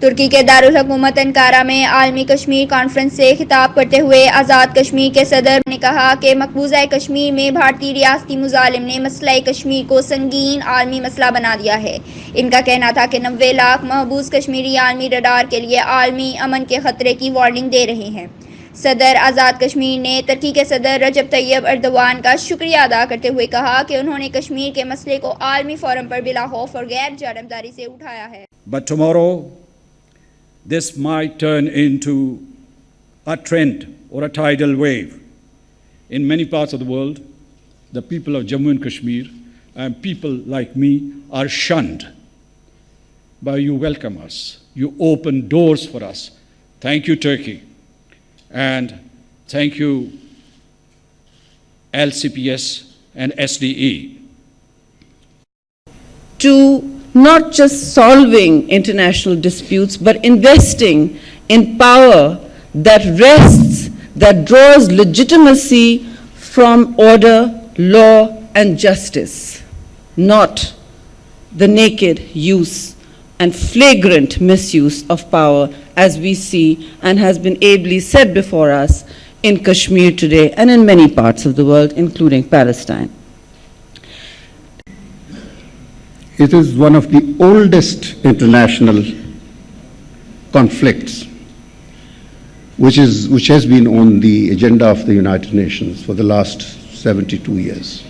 तुर्की के दारुल हुकूमत अंकारा में आलमी कश्मीर कॉन्फ्रेंस से खिताब करते हुए आज़ाद कश्मीर के सदर ने कहा कि मकबूजा कश्मीर में भारतीय रियासती मुजालिम ने मसला कश्मीर को संगीन आलमी मसला बना दिया है। इनका कहना था कि 90 लाख महबूस कश्मीरी आलमी रडार के लिए आलमी अमन के खतरे की वार्निंग दे रहे हैं। सदर आज़ाद कश्मीर ने तुर्की के सदर रजब तैयब अर्दवान का शुक्रिया अदा करते हुए कहा कि उन्होंने कश्मीर के मसले को आलमी फोरम पर बिला खौफ और गैर जानबदारी से उठाया है। But tomorrow this might turn into a trend or a tidal wave. In many parts of the world, the people of Jammu and Kashmir and people like me are shunned. But you welcome us. You open doors for us. Thank you, Turkey. And thank you, LCPS and SDE. To not just solving international disputes, but investing in power that rests, that draws legitimacy from order, law, and justice, not the naked use and flagrant misuse of power as we see and has been ably said before us in Kashmir today and in many parts of the world, including Palestine. It is one of the oldest international conflicts which has been on the agenda of the United Nations for the last 72 years.